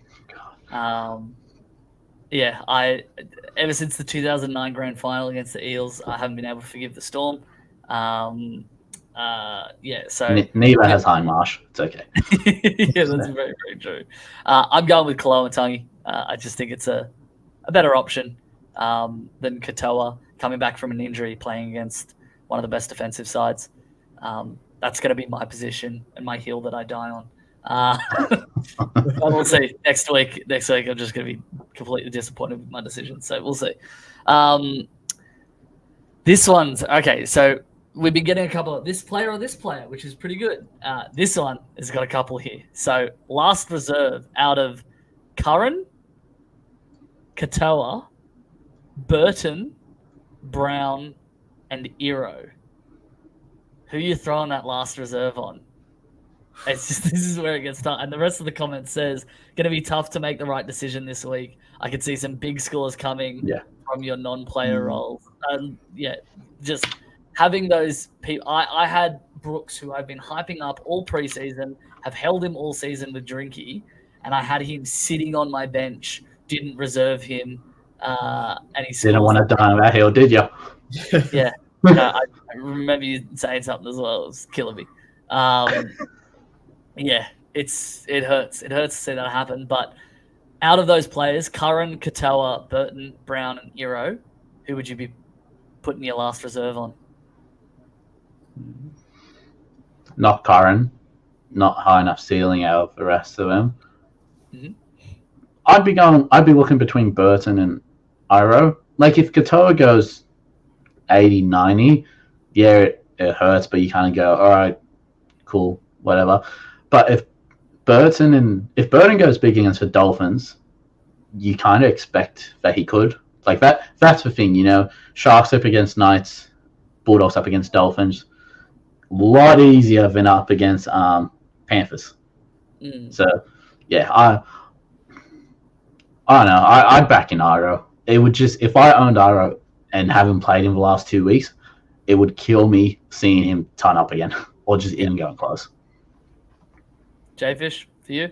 Ever since the 2009 grand final against the Eels, I haven't been able to forgive the Storm. So neither has Hindmarsh. It's okay. Yeah, that's very, very true. I'm going with Kaloa Matangi. I just think it's a better option than Katoa coming back from an injury, playing against one of the best defensive sides. That's going to be my position and my hill that I die on. We'll see next week. Next week, I'm just going to be completely disappointed with my decision. So we'll see. This one's okay. So we've been getting a couple of this player or this player, which is pretty good. This one has got a couple here. So last reserve out of Curran, Katoa, Burton, Brown, and Iro. Who are you throwing that last reserve on? It's just, this is where it gets tough. And the rest of the comment says, going to be tough to make the right decision this week. I could see some big scores coming from your non-player roles. Just having those people. I had Brooks, who I've been hyping up all preseason, have held him all season with Drinky, and I had him sitting on my bench, didn't reserve him, and he didn't want to die on that hill, did you? Yeah. I remember you saying something as well. It was killing me. It hurts. It hurts to see that happen. But out of those players, Curran, Katoa, Burton, Brown, and Iro, who would you be putting your last reserve on? Not Curran. Not high enough ceiling out of the rest of them. Mm-hmm. I'd be looking between Burton and Iro. Like, if Katoa goes 80, 90, it hurts, but you kind of go, all right, cool, whatever. But if Burton goes big against the Dolphins, you kind of expect that he could. Like, that's the thing, Sharks up against Knights, Bulldogs up against Dolphins, a lot easier than up against Panthers. So, yeah, I don't know. I'd back in Iro. It would just, if I owned Iro and haven't played him the last 2 weeks, it would kill me seeing him turn up again or just even going close. J-Fish, for you?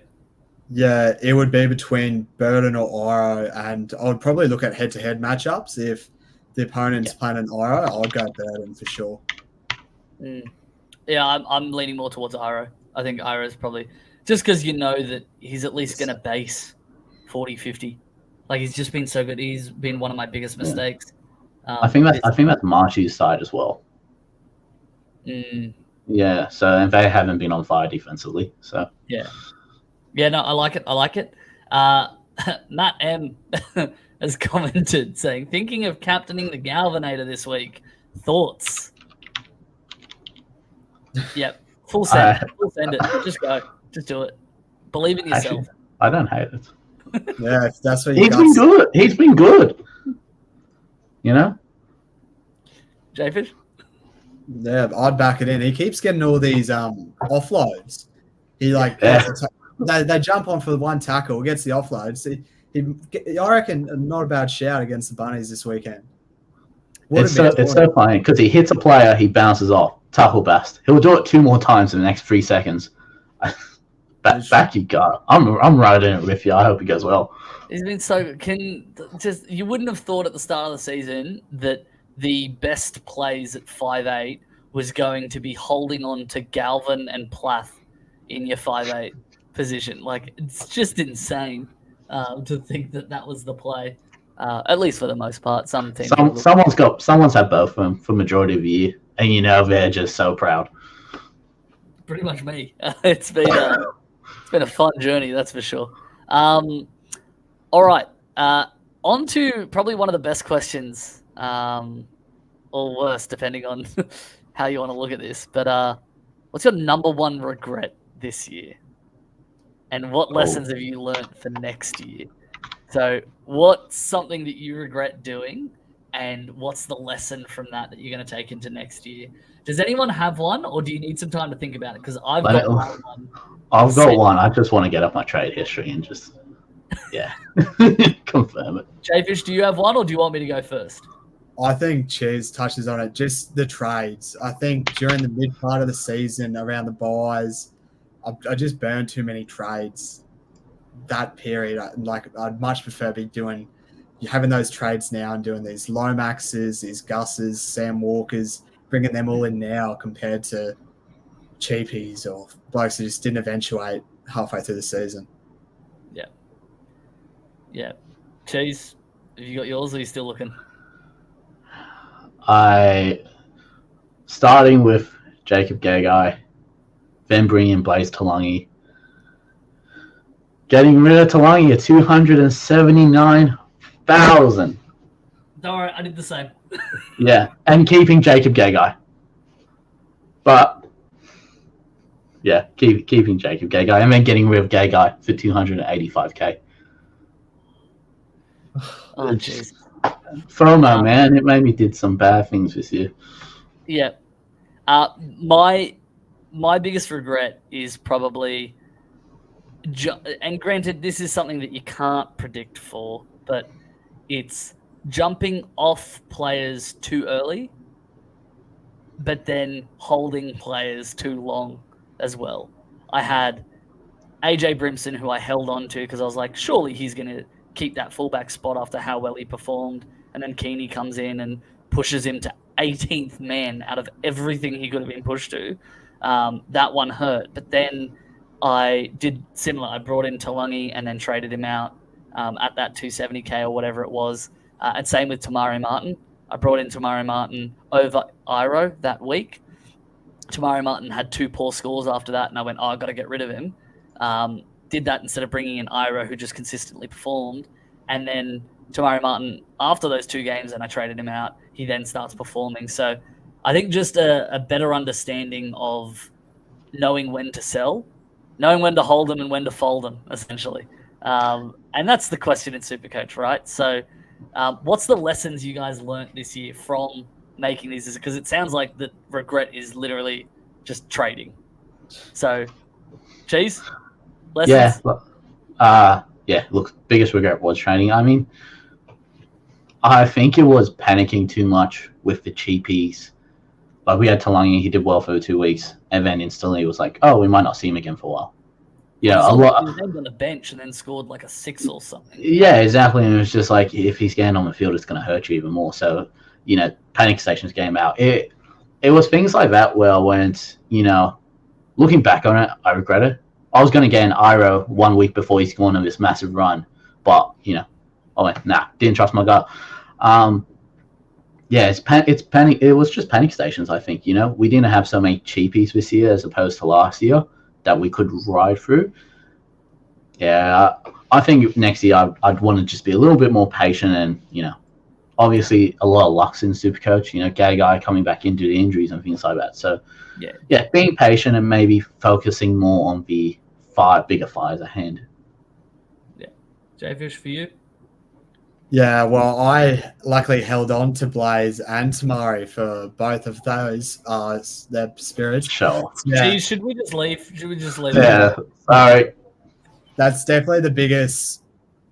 Yeah, it would be between Burton or Iro, and I would probably look at head-to-head matchups. If the opponent's playing an Iro, I'll go Burton for sure. Yeah, I'm leaning more towards Iro. I think Iro is probably just because you know that he's at least going to base 40, 50. Like he's just been so good. He's been one of my biggest mistakes. I think that's Marshy's side as well. Mm. Yeah, so and they haven't been on fire defensively. So yeah. No, I like it. Matt M has commented saying, thinking of captaining the Galvanator this week. Thoughts? Yep. Full send it. Just go. Just do it. Believe in yourself. Actually, I don't hate it. Yeah, that's what He's been good. He's been good. You know? J-Fish? Yeah, I'd back it in. He keeps getting all these offloads. He they jump on for one tackle, gets the offloads. I reckon not a bad shout against the Bunnies this weekend. It's so funny because he hits a player, he bounces off, tackle best. He'll do it 2 more times in the next 3 seconds. Back you go. I'm right in it with you. I hope he goes well. He's been so good. You wouldn't have thought at the start of the season that the best plays at 5'8" was going to be holding on to Galvin and Plath in your 5'8" position. Like, it's just insane to think that was the play. At least for the most part. Someone's had both of them for majority of the year, and they're just so proud. Pretty much me. It's been a fun journey, that's for sure. All right, on to probably one of the best questions, or worse, depending on how you want to look at this. But what's your number one regret this year, and what lessons have you learned for next year? So, what's something that you regret doing, and what's the lesson from that you're going to take into next year? Does anyone have one, or do you need some time to think about it? Because I've got one. I've got one. I just want to get up my trade history and just, confirm it. J-Fish, do you have one, or do you want me to go first? I think Cheese touches on it. Just the trades. I think during the mid part of the season, around the buys, I just burned too many trades. That period, I'd much prefer having those trades now and doing these Lomaxes, these Gusses, Sam Walkers, bringing them all in now compared to cheapies or blokes who just didn't eventuate halfway through the season. Yeah. Cheese, have you got yours, or are you still looking? Starting with Jacob Gagai, then bringing in Blaze Talangi. Getting rid of Talangi at 279,000. Don't worry, I did the same. Yeah, and keeping Jacob Gagai. But keeping Jacob Gagai and then getting rid of Gagai for 285k. Oh, jeez. FOMO, man, it made me did some bad things this year. Yeah. My biggest regret is probably. And granted, this is something that you can't predict for, but it's jumping off players too early, but then holding players too long as well. I had AJ Brimson, who I held on to because I was like, surely he's going to keep that fullback spot after how well he performed. And then Keeney comes in and pushes him to 18th man out of everything he could have been pushed to. That one hurt. But then I did similar. I brought in Talangi and then traded him out at that 270k or whatever it was. And same with Tamari Martin. I brought in Tamari Martin over Iro that week. Tamari Martin had 2 poor scores after that, and I went, I've got to get rid of him. Did that instead of bringing in Iro, who just consistently performed. And then Tamari Martin, after those 2 games, and I traded him out, he then starts performing. So I think just a better understanding of knowing when to sell, knowing when to hold them and when to fold them, essentially. And that's the question in Supercoach, right? So what's the lessons you guys learnt this year from making these? Because it sounds like the regret is literally just trading. So, Cheese, lessons? Look, biggest regret was trading. I mean, I think it was panicking too much with the cheapies. Like, we had Talangi, he did well for 2 weeks, and then instantly it was like, oh, we might not see him again for a while. A lot. He was named on the bench and then scored like a 6 or something. Yeah, exactly. And it was just like, if he's getting on the field, it's going to hurt you even more. So, panic stations game out. it was things like that where I went, looking back on it, I regret it. I was going to get an Iro 1 week before he's going on this massive run, but I went, nah, didn't trust my gut. Yeah, it's panic. It was just panic stations. I think we didn't have so many cheapies this year as opposed to last year that we could ride through. Yeah, I think next year I'd want to just be a little bit more patient and obviously a lot of luck's in Supercoach. Get a guy coming back into the injuries and things like that. So yeah, being patient and maybe focusing more on the bigger fires at hand. Yeah, Jfish, for you. Yeah, well, I luckily held on to Blaze and Tamari for both of those. Their spirits. Sure. Yeah. Gee, should we just leave? Yeah. Sorry. That's definitely the biggest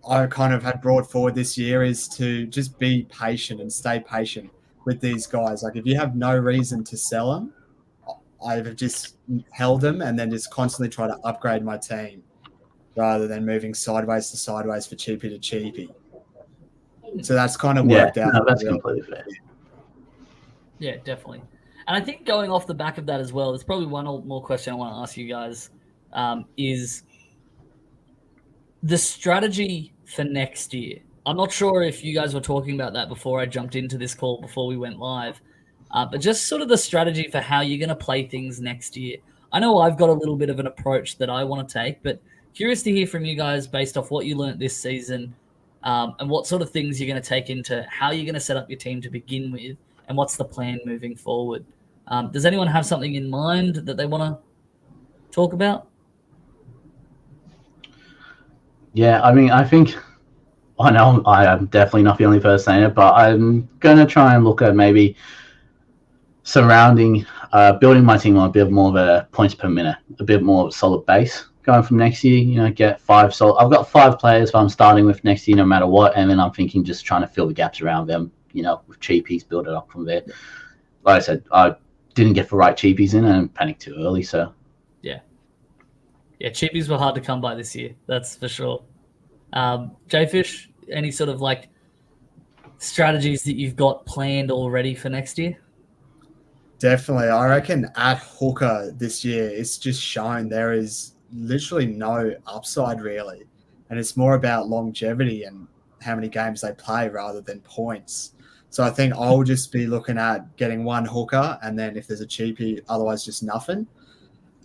I kind of had brought forward this year is to just be patient and stay patient with these guys. Like if you have no reason to sell them, I've just held them and then just constantly try to upgrade my team rather than moving sideways to sideways for cheapy to cheapy. So that's kind of worked out. No, that's completely fair. Yeah, definitely. And I think going off the back of that as well, there's probably one more question I want to ask you guys is the strategy for next year. I'm not sure if you guys were talking about that before I jumped into this call, before we went live, but just sort of the strategy for how you're going to play things next year. I know I've got a little bit of an approach that I want to take, but curious to hear from you guys based off what you learned this season. And what sort of things you're going to take into how you're going to set up your team to begin with, and what's the plan moving forward. Does anyone have something in mind that they want to talk about? Yeah, I mean, I think I know I am definitely not the only person saying it, but I'm going to try and look at maybe building my team on a bit more of a points per minute, a bit more of a solid base. Going from next year, get 5 solid. I've got 5 players I'm starting with next year no matter what, and then I'm thinking just trying to fill the gaps around them, with cheapies, build it up from there. Like I said, I didn't get the right cheapies in and panicked too early, so. Yeah, cheapies were hard to come by this year, that's for sure. Jfish, any sort of like strategies that you've got planned already for next year? Definitely. I reckon at hooker this year, it's just shown there is literally no upside really, and it's more about longevity and how many games they play rather than points. So I think I'll just be looking at getting one hooker, and then if there's a cheapie, otherwise just nothing.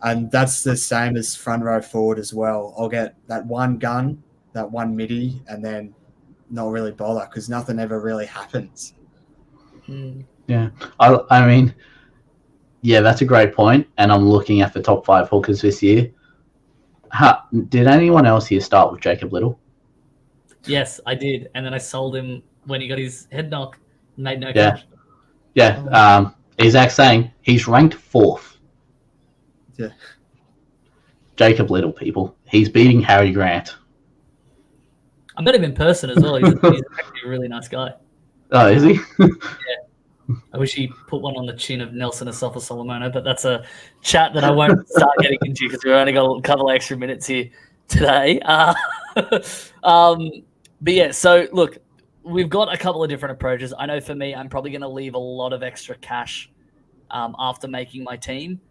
And that's the same as front row forward as well. I'll get that one gun, that one midi, and then not really bother because nothing ever really happens. Yeah, I mean, yeah, that's a great point. And I'm looking at the top 5 hookers this year. Did anyone else here start with Jacob Little? Yes, I did. And then I sold him when he got his head knock and made no cash. Yeah. Exact saying he's ranked 4th. Yeah. Jacob Little, people. He's beating Harry Grant. I met him in person as well. He's actually a really nice guy. Oh, is he? Yeah. I wish he put one on the chin of Nelson Asafa Solomono, but that's a chat that I won't start getting into because we've only got a couple of extra minutes here today. But yeah, so look, we've got a couple of different approaches. I know for me, I'm probably going to leave a lot of extra cash after making my team,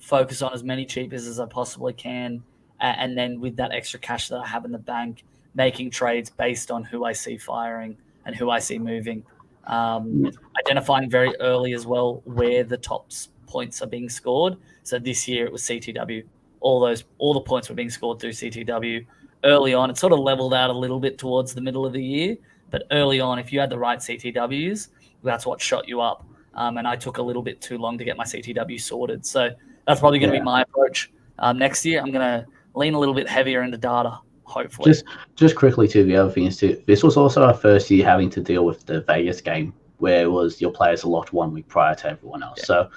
focus on as many cheapers as I possibly can, and then with that extra cash that I have in the bank, making trades based on who I see firing and who I see moving. Identifying very early as well where the top points are being scored. So this year it was CTW. All the points were being scored through CTW. Early on, it sort of leveled out a little bit towards the middle of the year. But early on, if you had the right CTWs, that's what shot you up. And I took a little bit too long to get my CTW sorted. So that's probably going to be my approach. Next year, I'm going to lean a little bit heavier into data, hopefully. Just quickly to the other thing is too, this was also our first year having to deal with the Vegas game, where it was your players are locked 1 week prior to everyone else. Yeah. So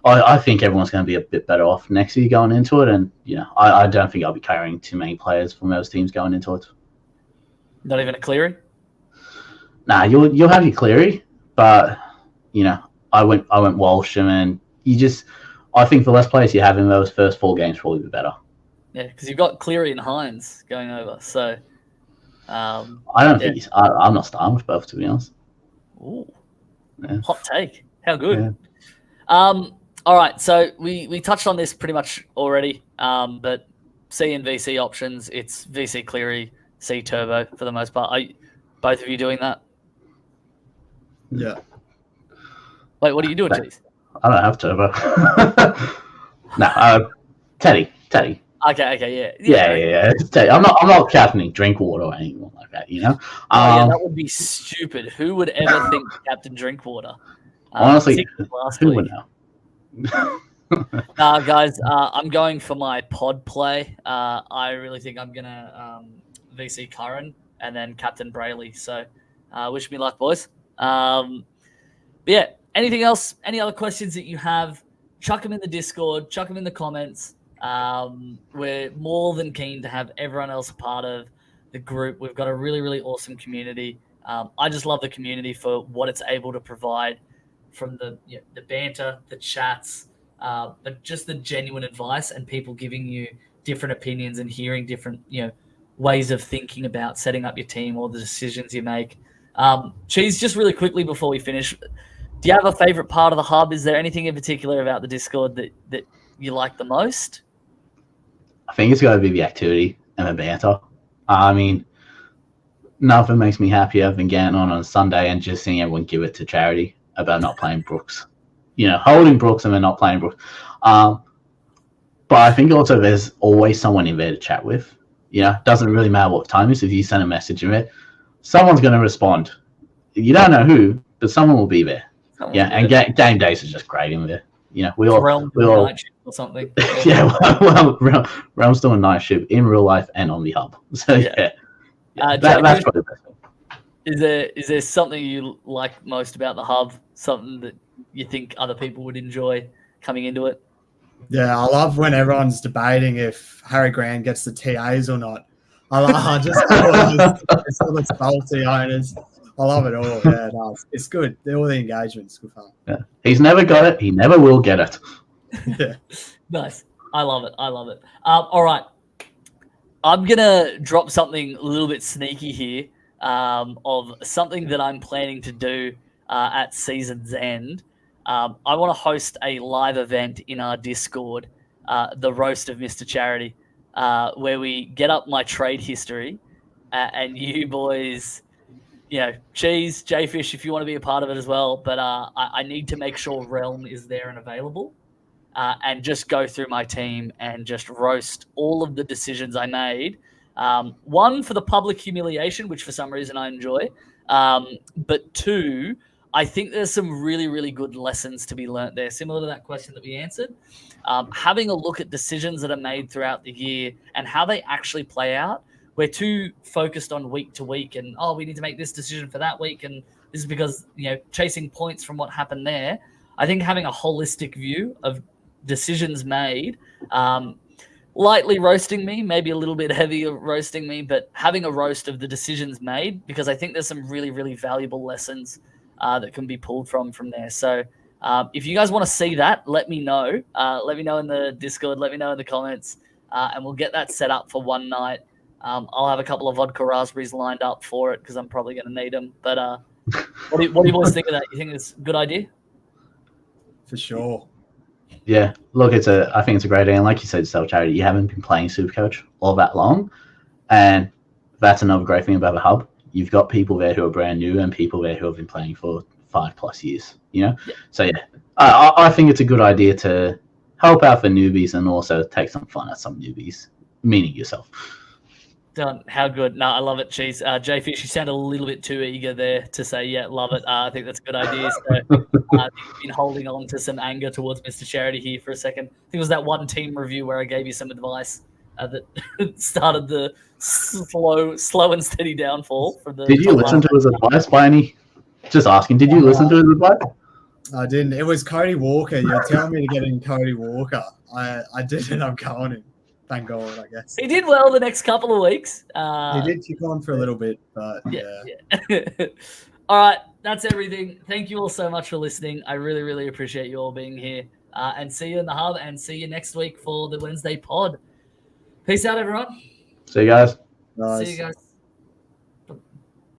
I think everyone's going to be a bit better off next year going into it. And, I don't think I'll be carrying too many players from those teams going into it. Not even a Cleary? Nah, you'll have your Cleary, but, I went Walsham, and I think the less players you have in those first 4 games probably be better. Yeah, because you've got Cleary and Hines going over. So I don't think I'm not starting with both, to be honest. Ooh. Yeah. Hot take. How good. All right, so we touched on this pretty much already, but C and VC options, it's VC Cleary, C Turbo for the most part. Are both of you doing that? Yeah. Wait, what are you doing, Cheese? I don't have Turbo. No, Teddy. Okay, yeah. Yeah. It's Teddy. I'm not captaining Drinkwater or anyone like that, you know? That would be stupid. Who would ever think Captain Drinkwater? Honestly, who would know? Guys, I'm going for my pod play. I really think I'm gonna VC Curran and then Captain Brayley. So, wish me luck, boys. But yeah, anything else? Any other questions that you have? Chuck them in the Discord. Chuck them in the comments. We're more than keen to have everyone else a part of the group. We've got a really, really awesome community. I just love the community for what it's able to provide. From the banter, the chats, but just the genuine advice and people giving you different opinions and hearing different ways of thinking about setting up your team or the decisions you make. Cheese, just really quickly before we finish, do you have a favorite part of the hub? Is there anything in particular about the Discord that you like the most? I think it's got to be the activity and the banter. I mean, nothing makes me happier than getting on a Sunday and just seeing everyone give it to charity about not playing Brooks. Holding Brooks and then not playing Brooks. But I think also there's always someone in there to chat with. Doesn't really matter what time it is. If you send a message in there, someone's going to respond. You don't know who, but someone will be there. And game days are just great in there. We all night shift or something. Realm's doing night shift in real life and on the hub. So that's probably the best thing. Is there something you like most about the hub? Something that you think other people would enjoy coming into it? Yeah, I love when everyone's debating if Harry Grant gets the TAs or not. I just all the salty owners. I love it all. Yeah, no, it's good. All the engagement's good fun. Yeah. He's never got it. He never will get it. Yeah. Nice. I love it. All right. I'm going to drop something a little bit sneaky here of something that I'm planning to do at season's end. I want to host a live event in our Discord, the Roast of Mr. Charity, where we get up my trade history and you boys, Cheese, Jfish, if you want to be a part of it as well. But I need to make sure Realm is there and available and just go through my team and just roast all of the decisions I made. One, for the public humiliation, which for some reason I enjoy. But two, I think there's some really, really good lessons to be learnt there. Similar to that question that we answered, having a look at decisions that are made throughout the year and how they actually play out. We're too focused on week to week and, we need to make this decision for that week. And this is because, chasing points from what happened there. I think having a holistic view of decisions made, lightly roasting me, maybe a little bit heavier roasting me, but having a roast of the decisions made, because I think there's some really, really valuable lessons that can be pulled from there. So if you guys want to see that, let me know. Let me know in the Discord. Let me know in the comments. And we'll get that set up for one night. I'll have a couple of vodka raspberries lined up for it because I'm probably going to need them. But what do you boys think of that? You think it's a good idea? For sure. Yeah, look, I think it's a great idea. And like you said, Charity, you haven't been playing Supercoach all that long. And that's another great thing about the hub. You've got people there who are brand new and people there who have been playing for 5+ years, Yeah. So, I think it's a good idea to help out the newbies and also take some fun at some newbies, meaning yourself. Done. How good. No, I love it, Cheese. Jfish, you sound a little bit too eager there to say, yeah, love it. I think that's a good idea. So you've been holding on to some anger towards Mr. Charity here for a second. I think it was that one team review where I gave you some advice that started the slow and steady downfall. Did you listen to his advice by any? Just asking, did you listen to his advice? I didn't. It was Cody Walker. You're telling me to get in Cody Walker. I didn't. I'm going him. Thank God, I guess. He did well the next couple of weeks. He did kick on for a little bit, but yeah. All right, that's everything. Thank you all so much for listening. I really, really appreciate you all being here. And see you in the hub and see you next week for the Wednesday pod. Peace out, everyone. See you guys. Nice. See you guys.